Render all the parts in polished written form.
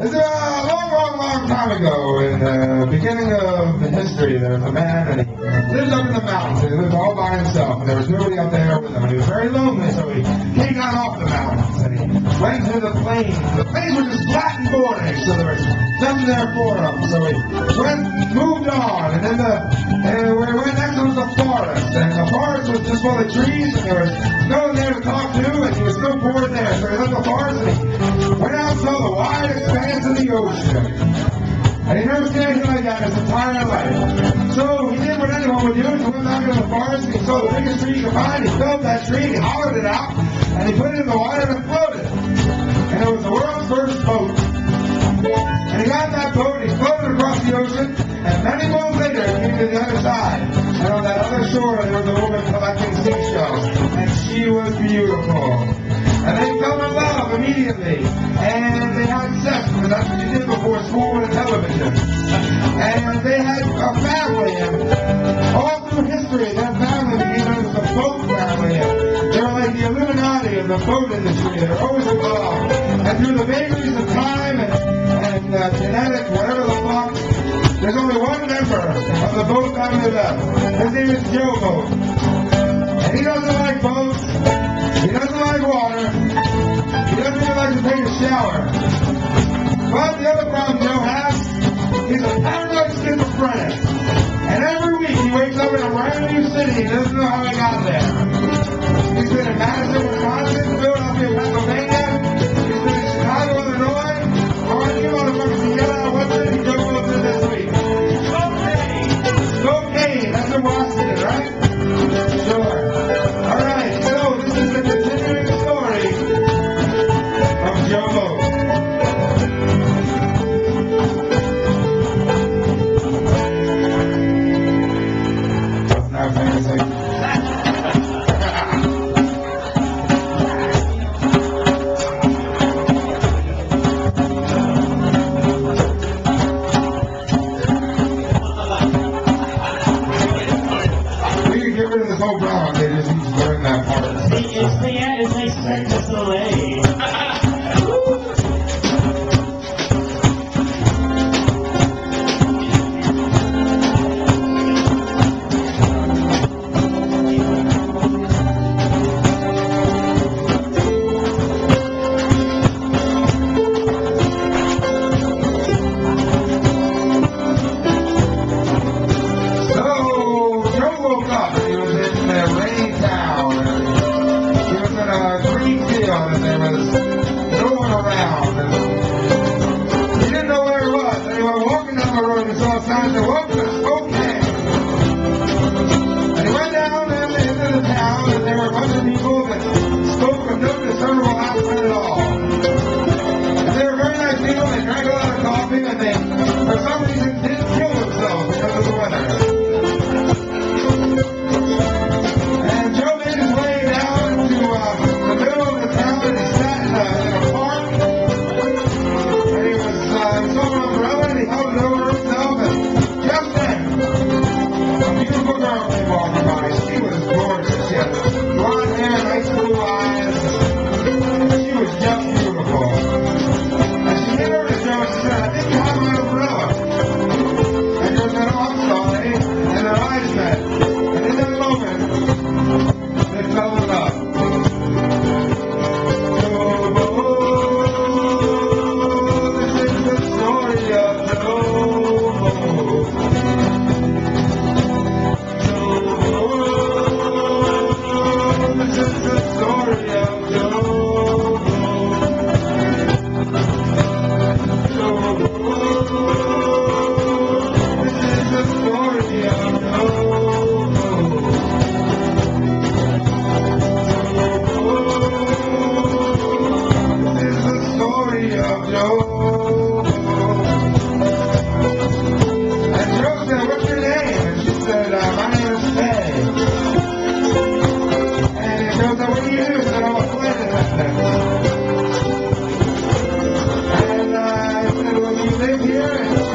It's a long time ago, in the beginning of history, there was a man, and he lived up in the mountains, and he lived all by himself, and there was nobody up there with him, and he was very lonely, so he came down off the mountains, and he went to the plains. The plains were just flat and boring, so there was nothing there for him, so he moved on, and then where he went next was the forest, and the forest was just full of trees, and there was no one there to talk to, and he was so bored there, so he left the forest, and he went out and saw the wide expanse of the ocean. And he never seen anything like that in his entire life. So he did what anyone would do. He went back into the forest and he saw the biggest tree he could find. He filled that tree, he hollowed it out, and he put it in the water and it floated. And it was the world's first boat. And he got in that boat and he floated across the ocean, and many boats later he came to the other side. And on that other shore there was a woman collecting seashells. And she was beautiful. And they fell in love immediately. And they had sex, because that's what you did before school and television. And they had a family, and all through history, their family became known as the boat family. And they were like the Illuminati of the boat industry. They were always involved. And through the vagaries of time and genetics, whatever the fuck, there's only one member of the boat family left. His name is Joe Boat. And he doesn't like boats. He doesn't like water. He doesn't even like to take a shower. But the other problem Joe has, he's a paranoid schizophrenic. And every week he wakes up in a brand new city. He doesn't know how he got there. He's been in Madison, Wisconsin, Philadelphia, Pennsylvania. He's been in Chicago, Illinois. I want you motherfuckers to yell out what city Joe goes to this week. Spokane. That's in Washington, right? Sure. All right. So this is the continuing story of Joe Boat. Not fancy. We can get rid of this whole brown. They just need to learn that part. It's like Cirque du Soleil. And there was no one around. And he didn't know where he was. And he was walking down the road and saw a sign that welcome to Spokane. And he went down into the town, and there were a bunch of people that spoke of no discernible accent at all. And they were very nice people. They drank a lot of coffee, and they, for some reason, didn't kill themselves because of the weather. And Joe made his way down to the middle of the town, and he sat in a park, and he saw an umbrella, and he held it over himself, and just then, a beautiful girl came walking by. She was gorgeous. She had blonde hair, nice blue eyes, and she was just beautiful. And she came over to Joe and she said, "I think you have my umbrella." And Joe said, "Oh, I'm sorry," and their eyes met, and in that moment, they fell in love. And I said, "Well, you live here?" And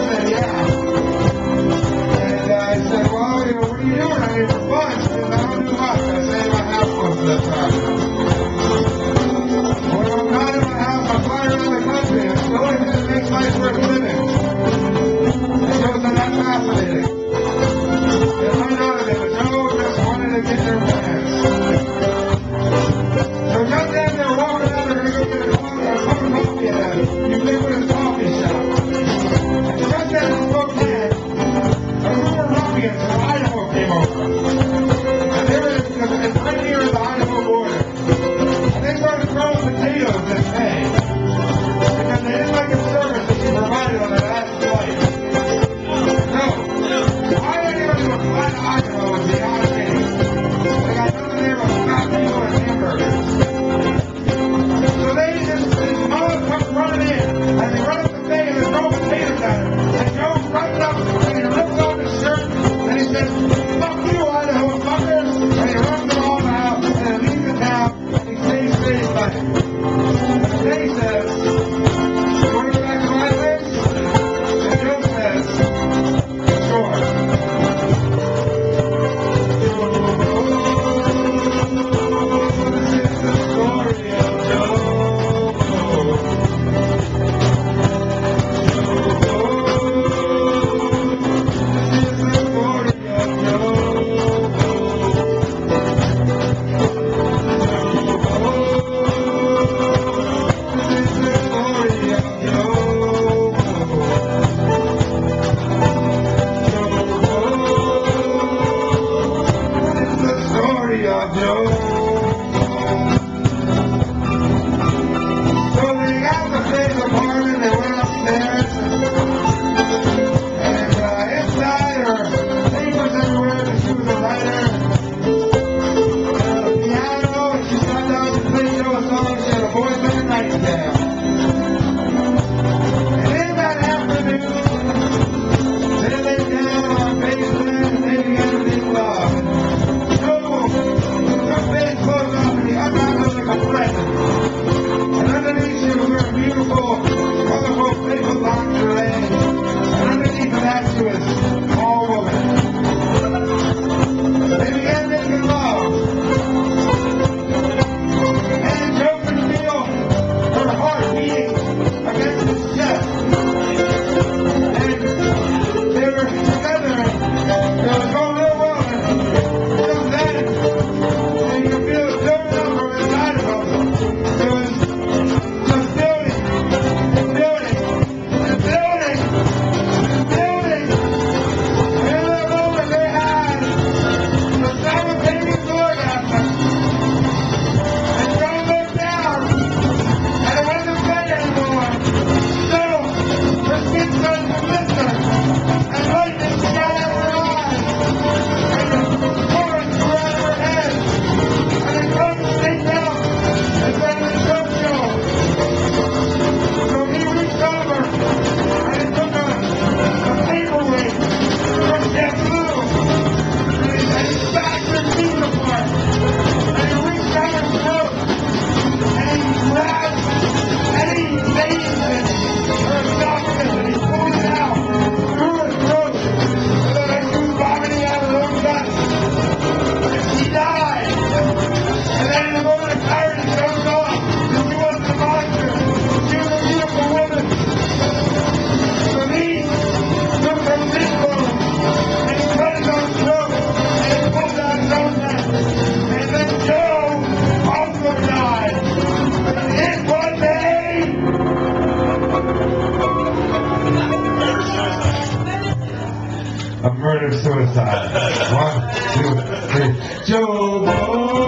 considered suicide. 1, 2, 3. Joe Blow.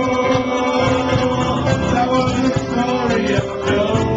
That was the story of Joe.